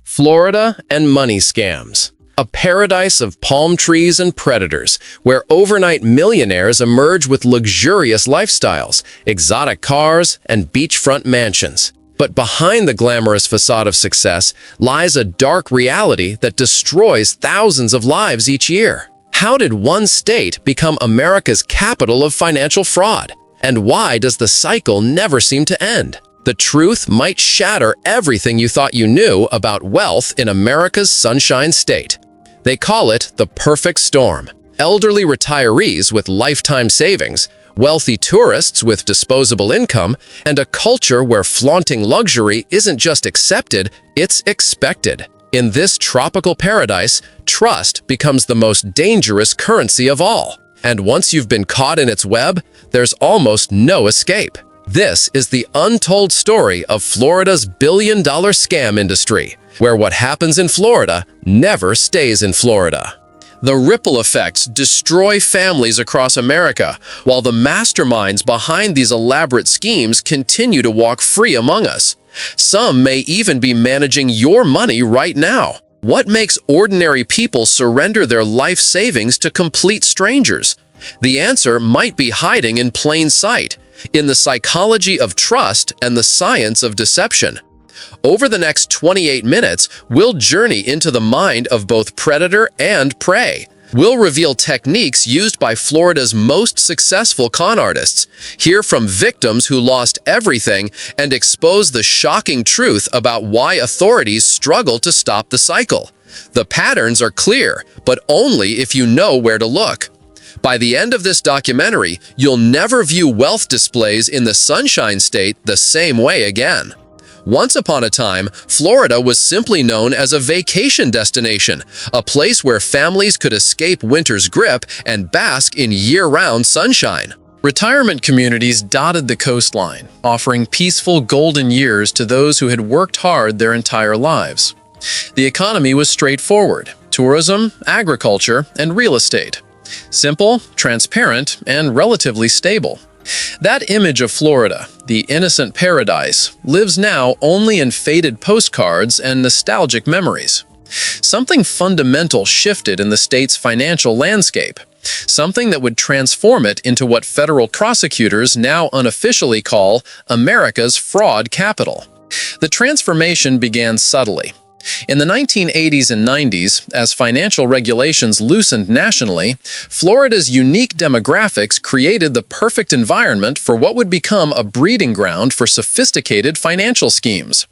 Florida and money scams. A paradise of palm trees and predators, where overnight millionaires emerge with luxurious lifestyles, exotic cars, and beachfront mansions. But behind the glamorous facade of success lies a dark reality that destroys thousands of lives each year. How did one state become America's capital of financial fraud? And why does the cycle never seem to end? The truth might shatter everything you thought you knew about wealth in America's Sunshine State. They call it the perfect storm. Elderly retirees with lifetime savings, wealthy tourists with disposable income, and a culture where flaunting luxury isn't just accepted, it's expected. In this tropical paradise, trust becomes the most dangerous currency of all. And once you've been caught in its web, there's almost no escape. This is the untold story of Florida's billion-dollar scam industry, where what happens in Florida never stays in Florida. The ripple effects destroy families across America, while the masterminds behind these elaborate schemes continue to walk free among us. Some may even be managing your money right now. What makes ordinary people surrender their life savings to complete strangers? The answer might be hiding in plain sight, in the psychology of trust and the science of deception. Over the next 28 minutes, we'll journey into the mind of both predator and prey. We'll reveal techniques used by Florida's most successful con artists, hear from victims who lost everything, and expose the shocking truth about why authorities struggle to stop the cycle. The patterns are clear, but only if you know where to look. By the end of this documentary, you'll never view wealth displays in the Sunshine State the same way again. Once upon a time, Florida was simply known as a vacation destination, a place where families could escape winter's grip and bask in year-round sunshine. Retirement communities dotted the coastline, offering peaceful golden years to those who had worked hard their entire lives. The economy was straightforward: tourism, agriculture, and real estate. Simple, transparent, and relatively stable. That image of Florida, the innocent paradise, lives now only in faded postcards and nostalgic memories. Something fundamental shifted in the state's financial landscape, something that would transform it into what federal prosecutors now unofficially call America's fraud capital. The transformation began subtly. In the 1980s and 90s, as financial regulations loosened nationally, Florida's unique demographics created the perfect environment for what would become a breeding ground for sophisticated financial schemes.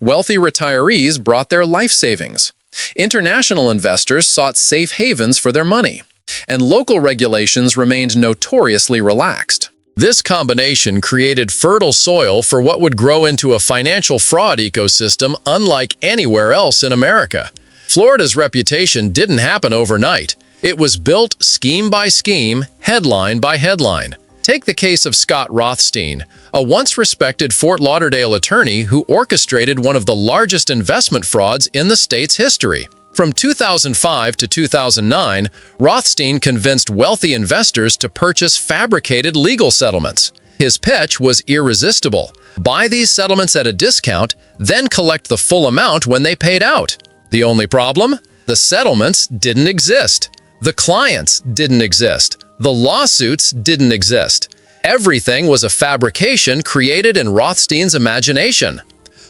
Wealthy retirees brought their life savings. International investors sought safe havens for their money, and local regulations remained notoriously relaxed. This combination created fertile soil for what would grow into a financial fraud ecosystem unlike anywhere else in America. Florida's reputation didn't happen overnight. It was built scheme by scheme, headline by headline. Take the case of Scott Rothstein, a once-respected Fort Lauderdale attorney who orchestrated one of the largest investment frauds in the state's history. From 2005 to 2009, Rothstein convinced wealthy investors to purchase fabricated legal settlements. His pitch was irresistible: buy these settlements at a discount, then collect the full amount when they paid out. The only problem? The settlements didn't exist. The clients didn't exist. The lawsuits didn't exist. Everything was a fabrication created in Rothstein's imagination.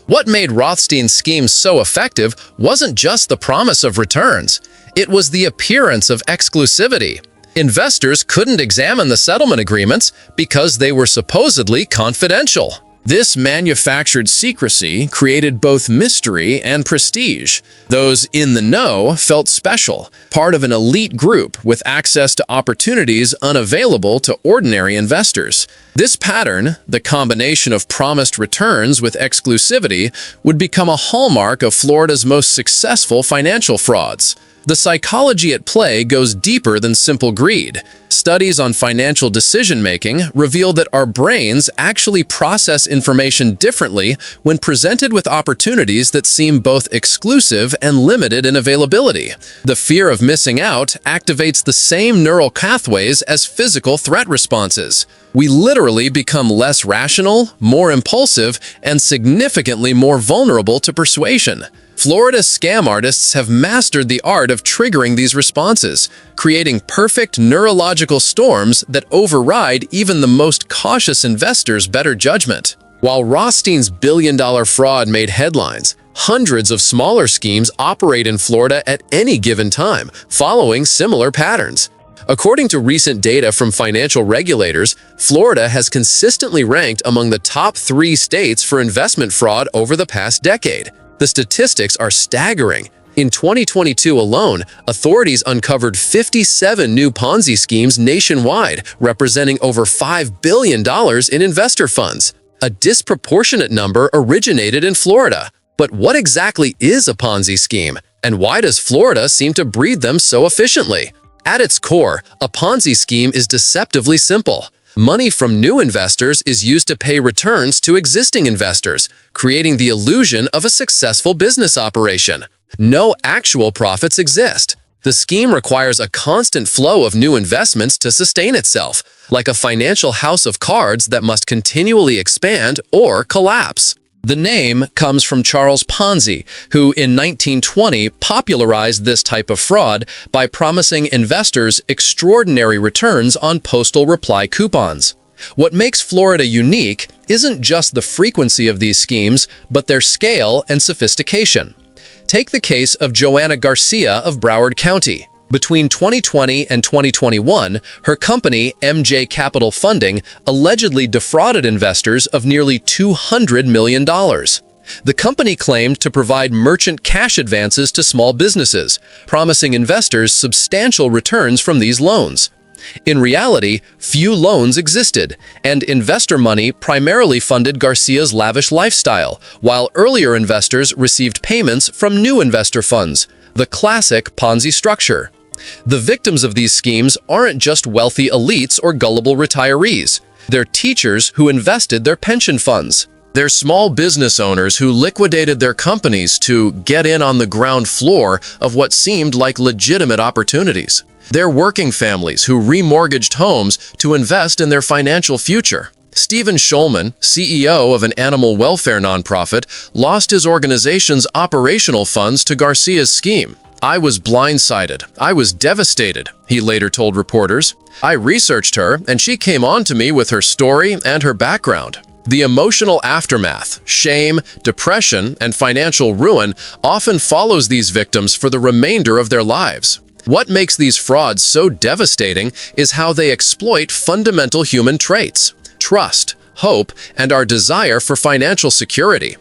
What made Rothstein's scheme so effective wasn't just the promise of returns. It was the appearance of exclusivity. Investors couldn't examine the settlement agreements because they were supposedly confidential. This manufactured secrecy created both mystery and prestige. Those in the know felt special, part of an elite group with access to opportunities unavailable to ordinary investors. This pattern, the combination of promised returns with exclusivity, would become a hallmark of Florida's most successful financial frauds. The psychology at play goes deeper than simple greed. Studies on financial decision-making reveal that our brains actually process information differently when presented with opportunities that seem both exclusive and limited in availability. The fear of missing out activates the same neural pathways as physical threat responses. We literally become less rational, more impulsive, and significantly more vulnerable to persuasion. Florida scam artists have mastered the art of triggering these responses, creating perfect neurological storms that override even the most cautious investors' better judgment. While Rothstein's billion-dollar fraud made headlines, hundreds of smaller schemes operate in Florida at any given time, following similar patterns. According to recent data from financial regulators, Florida has consistently ranked among the top 3 states for investment fraud over the past decade. The statistics are staggering. In 2022 alone, authorities uncovered 57 new Ponzi schemes nationwide, representing over $5 billion in investor funds. A disproportionate number originated in Florida. But what exactly is a Ponzi scheme, and why does Florida seem to breed them so efficiently? At its core, a Ponzi scheme is deceptively simple. Money from new investors is used to pay returns to existing investors, creating the illusion of a successful business operation. No actual profits exist. The scheme requires a constant flow of new investments to sustain itself, like a financial house of cards that must continually expand or collapse. The name comes from Charles Ponzi, who in 1920 popularized this type of fraud by promising investors extraordinary returns on postal reply coupons. What makes Florida unique isn't just the frequency of these schemes, but their scale and sophistication. Take the case of Joanna Garcia of Broward County. Between 2020 and 2021, her company, MJ Capital Funding, allegedly defrauded investors of nearly $200 million. The company claimed to provide merchant cash advances to small businesses, promising investors substantial returns from these loans. In reality, few loans existed, and investor money primarily funded Garcia's lavish lifestyle, while earlier investors received payments from new investor funds, the classic Ponzi structure. The victims of these schemes aren't just wealthy elites or gullible retirees. They're teachers who invested their pension funds. They're small business owners who liquidated their companies to get in on the ground floor of what seemed like legitimate opportunities. They're working families who remortgaged homes to invest in their financial future. Stephen Schulman, CEO of an animal welfare nonprofit, lost his organization's operational funds to Garcia's scheme. "I was blindsided. I was devastated," he later told reporters. "I researched her, and she came on to me with her story and her background." The emotional aftermath, shame, depression, and financial ruin often follows these victims for the remainder of their lives. What makes these frauds so devastating is how they exploit fundamental human traits: trust, hope, and our desire for financial security.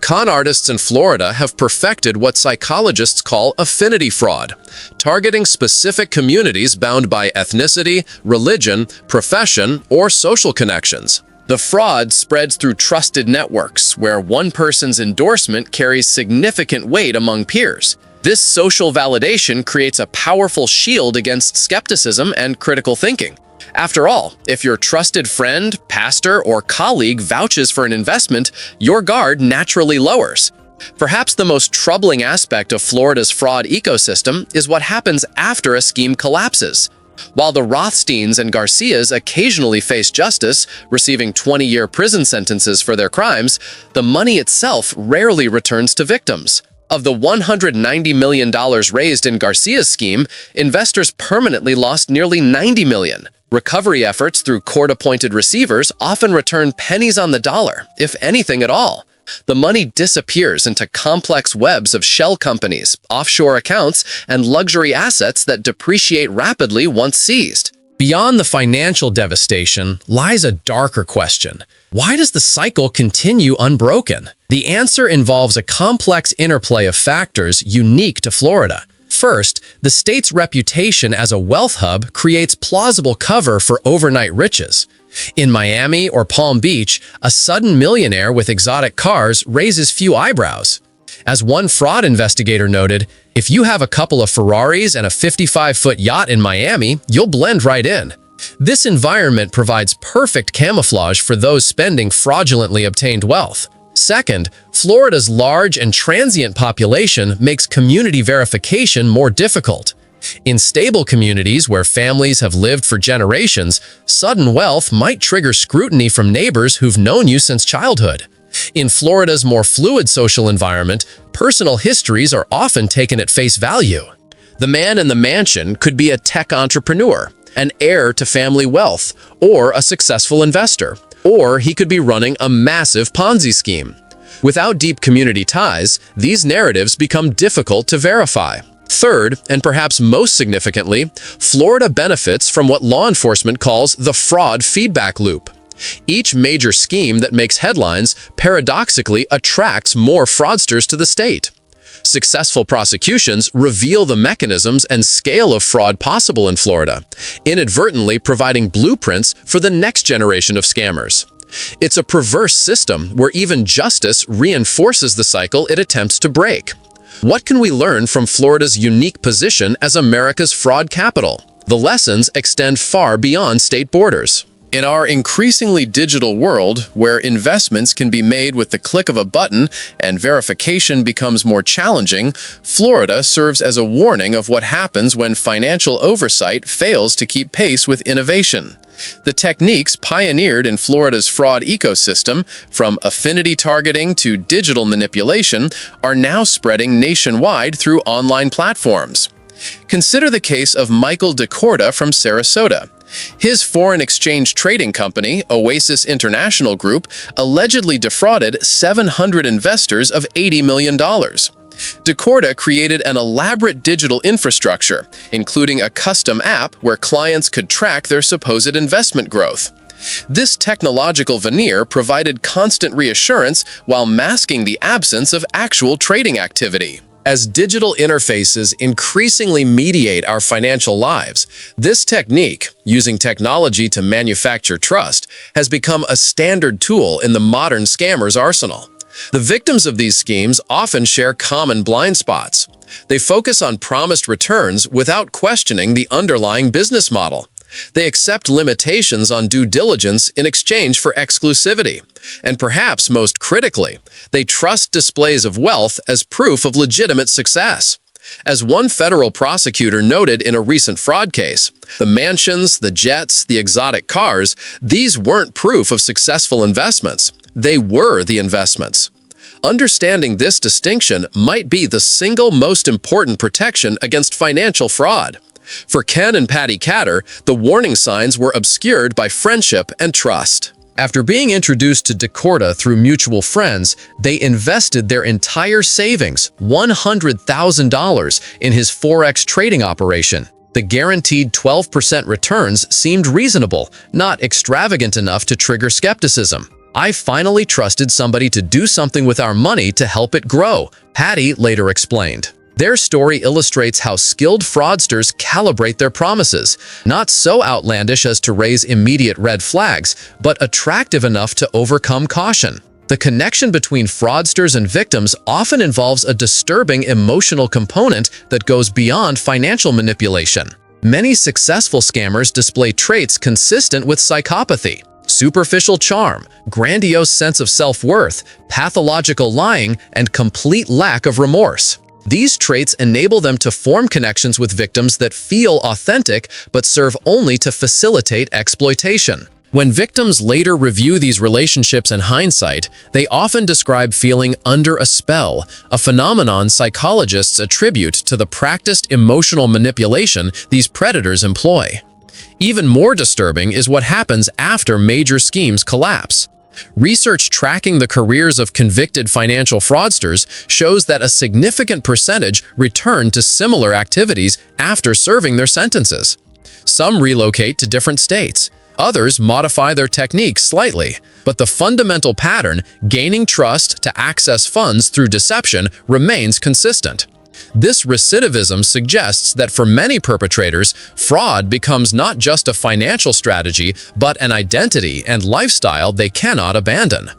Con artists in Florida have perfected what psychologists call affinity fraud, targeting specific communities bound by ethnicity, religion, profession, or social connections. The fraud spreads through trusted networks, where one person's endorsement carries significant weight among peers. This social validation creates a powerful shield against skepticism and critical thinking. After all, if your trusted friend, pastor, or colleague vouches for an investment, your guard naturally lowers. Perhaps the most troubling aspect of Florida's fraud ecosystem is what happens after a scheme collapses. While the Rothsteins and Garcias occasionally face justice, receiving 20-year prison sentences for their crimes, the money itself rarely returns to victims. Of the $190 million raised in Garcia's scheme, investors permanently lost nearly $90 million. Recovery efforts through court-appointed receivers often return pennies on the dollar, if anything at all. The money disappears into complex webs of shell companies, offshore accounts, and luxury assets that depreciate rapidly once seized. Beyond the financial devastation lies a darker question. Why does the cycle continue unbroken? The answer involves a complex interplay of factors unique to Florida. First, the state's reputation as a wealth hub creates plausible cover for overnight riches. In Miami or Palm Beach, a sudden millionaire with exotic cars raises few eyebrows. As one fraud investigator noted, if you have a couple of Ferraris and a 55-foot yacht in Miami, you'll blend right in. This environment provides perfect camouflage for those spending fraudulently obtained wealth. Second, Florida's large and transient population makes community verification more difficult. In stable communities where families have lived for generations, sudden wealth might trigger scrutiny from neighbors who've known you since childhood. In Florida's more fluid social environment, personal histories are often taken at face value. The man in the mansion could be a tech entrepreneur, an heir to family wealth, or a successful investor. Or he could be running a massive Ponzi scheme. Without deep community ties, these narratives become difficult to verify. Third, and perhaps most significantly, Florida benefits from what law enforcement calls the fraud feedback loop. Each major scheme that makes headlines paradoxically attracts more fraudsters to the state. Successful prosecutions reveal the mechanisms and scale of fraud possible in Florida, inadvertently providing blueprints for the next generation of scammers. It's a perverse system where even justice reinforces the cycle it attempts to break. What can we learn from Florida's unique position as America's fraud capital? The lessons extend far beyond state borders. In our increasingly digital world, where investments can be made with the click of a button and verification becomes more challenging, Florida serves as a warning of what happens when financial oversight fails to keep pace with innovation. The techniques pioneered in Florida's fraud ecosystem, from affinity targeting to digital manipulation, are now spreading nationwide through online platforms. Consider the case of Michael DeCorda from Sarasota. His foreign exchange trading company, Oasis International Group, allegedly defrauded 700 investors of $80 million. DeCorda created an elaborate digital infrastructure, including a custom app where clients could track their supposed investment growth. This technological veneer provided constant reassurance while masking the absence of actual trading activity. As digital interfaces increasingly mediate our financial lives, this technique, using technology to manufacture trust, has become a standard tool in the modern scammer's arsenal. The victims of these schemes often share common blind spots. They focus on promised returns without questioning the underlying business model. They accept limitations on due diligence in exchange for exclusivity. And perhaps most critically, they trust displays of wealth as proof of legitimate success. As one federal prosecutor noted in a recent fraud case, the mansions, the jets, the exotic cars, these weren't proof of successful investments. They were the investments. Understanding this distinction might be the single most important protection against financial fraud. For Ken and Patty Catter, the warning signs were obscured by friendship and trust. After being introduced to DeCorda through mutual friends, they invested their entire savings, $100,000, in his Forex trading operation. The guaranteed 12% returns seemed reasonable, not extravagant enough to trigger skepticism. "I finally trusted somebody to do something with our money to help it grow," Patty later explained. Their story illustrates how skilled fraudsters calibrate their promises, not so outlandish as to raise immediate red flags, but attractive enough to overcome caution. The connection between fraudsters and victims often involves a disturbing emotional component that goes beyond financial manipulation. Many successful scammers display traits consistent with psychopathy: superficial charm, grandiose sense of self-worth, pathological lying, and complete lack of remorse. These traits enable them to form connections with victims that feel authentic but serve only to facilitate exploitation. When victims later review these relationships in hindsight, they often describe feeling under a spell, a phenomenon psychologists attribute to the practiced emotional manipulation these predators employ. Even more disturbing is what happens after major schemes collapse. Research tracking the careers of convicted financial fraudsters shows that a significant percentage return to similar activities after serving their sentences. Some relocate to different states. Others modify their techniques slightly. But the fundamental pattern, gaining trust to access funds through deception, remains consistent. This recidivism suggests that for many perpetrators, fraud becomes not just a financial strategy, but an identity and lifestyle they cannot abandon.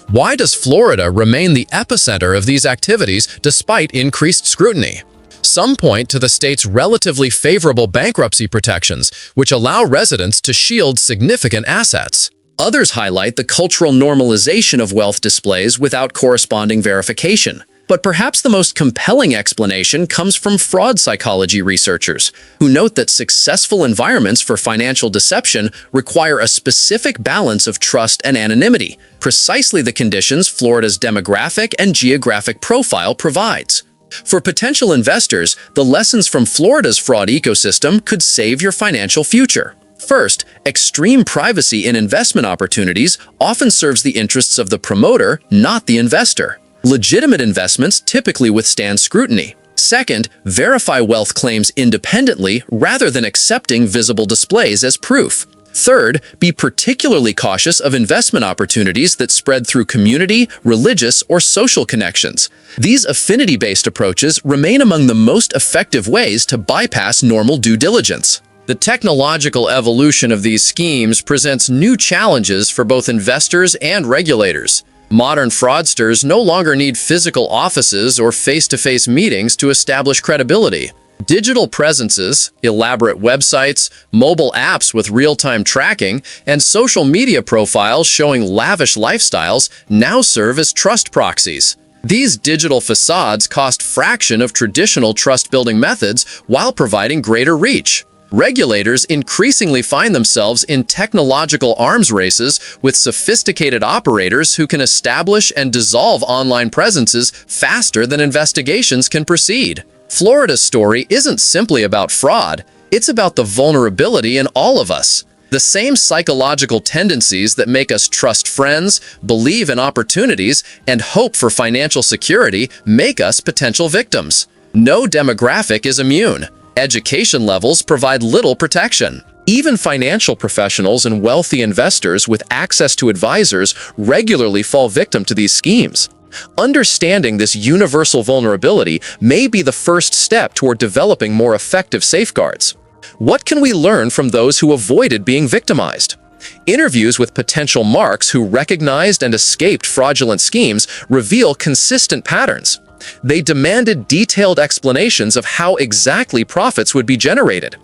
Why does Florida remain the epicenter of these activities despite increased scrutiny? Some point to the state's relatively favorable bankruptcy protections, which allow residents to shield significant assets. Others highlight the cultural normalization of wealth displays without corresponding verification. But perhaps the most compelling explanation comes from fraud psychology researchers, who note that successful environments for financial deception require a specific balance of trust and anonymity, precisely the conditions Florida's demographic and geographic profile provides. For potential investors, the lessons from Florida's fraud ecosystem could save your financial future. First, extreme privacy in investment opportunities often serves the interests of the promoter, not the investor. Legitimate investments typically withstand scrutiny. Second, verify wealth claims independently rather than accepting visible displays as proof. Third, be particularly cautious of investment opportunities that spread through community, religious, or social connections. These affinity-based approaches remain among the most effective ways to bypass normal due diligence. The technological evolution of these schemes presents new challenges for both investors and regulators. Modern fraudsters no longer need physical offices or face-to-face meetings to establish credibility. Digital presences, elaborate websites, mobile apps with real-time tracking, and social media profiles showing lavish lifestyles now serve as trust proxies. These digital facades cost a fraction of traditional trust-building methods while providing greater reach. Regulators increasingly find themselves in technological arms races with sophisticated operators who can establish and dissolve online presences faster than investigations can proceed. Florida's story isn't simply about fraud, it's about the vulnerability in all of us. The same psychological tendencies that make us trust friends, believe in opportunities, and hope for financial security make us potential victims. No demographic is immune. Education levels provide little protection. Even financial professionals and wealthy investors with access to advisors regularly fall victim to these schemes. Understanding this universal vulnerability may be the first step toward developing more effective safeguards. What can we learn from those who avoided being victimized? Interviews with potential marks who recognized and escaped fraudulent schemes reveal consistent patterns. They demanded detailed explanations of how exactly profits would be generated.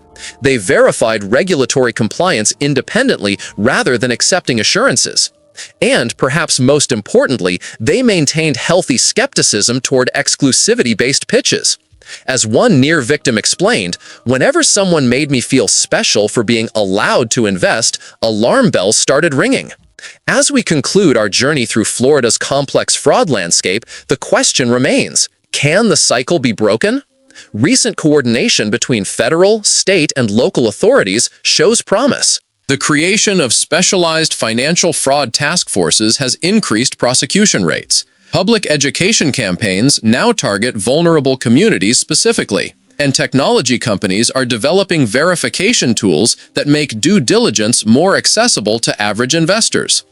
They verified regulatory compliance independently rather than accepting assurances. And, perhaps most importantly, they maintained healthy skepticism toward exclusivity-based pitches. As one near victim explained, "Whenever someone made me feel special for being allowed to invest, alarm bells started ringing." As we conclude our journey through Florida's complex fraud landscape, the question remains, can the cycle be broken? Recent coordination between federal, state, and local authorities shows promise. The creation of specialized financial fraud task forces has increased prosecution rates. Public education campaigns now target vulnerable communities specifically, and technology companies are developing verification tools that make due diligence more accessible to average investors.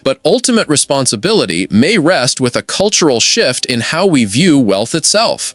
But ultimate responsibility may rest with a cultural shift in how we view wealth itself.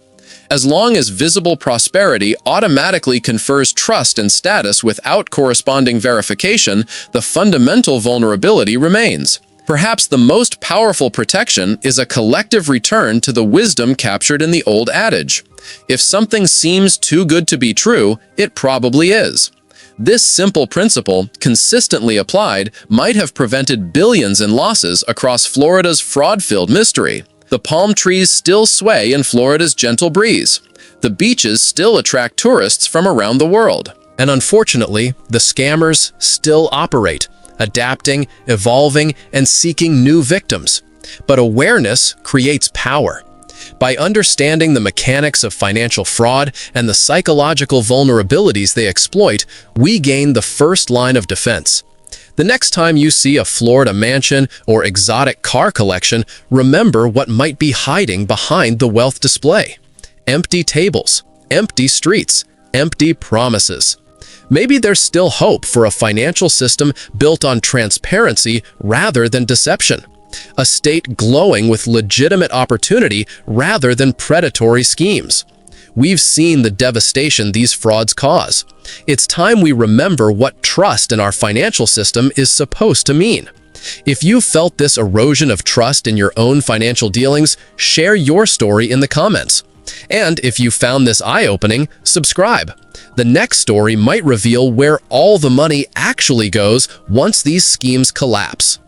As long as visible prosperity automatically confers trust and status without corresponding verification, the fundamental vulnerability remains. Perhaps the most powerful protection is a collective return to the wisdom captured in the old adage. If something seems too good to be true, it probably is. This simple principle, consistently applied, might have prevented billions in losses across Florida's fraud-filled mystery. The palm trees still sway in Florida's gentle breeze. The beaches still attract tourists from around the world. And unfortunately, the scammers still operate, adapting, evolving, and seeking new victims. But awareness creates power. By understanding the mechanics of financial fraud and the psychological vulnerabilities they exploit, we gain the first line of defense. The next time you see a Florida mansion or exotic car collection, remember what might be hiding behind the wealth display. Empty tables, empty streets, empty promises. Maybe there's still hope for a financial system built on transparency rather than deception. A state glowing with legitimate opportunity rather than predatory schemes. We've seen the devastation these frauds cause. It's time we remember what trust in our financial system is supposed to mean. If you felt this erosion of trust in your own financial dealings, share your story in the comments. And if you found this eye-opening, subscribe. The next story might reveal where all the money actually goes once these schemes collapse.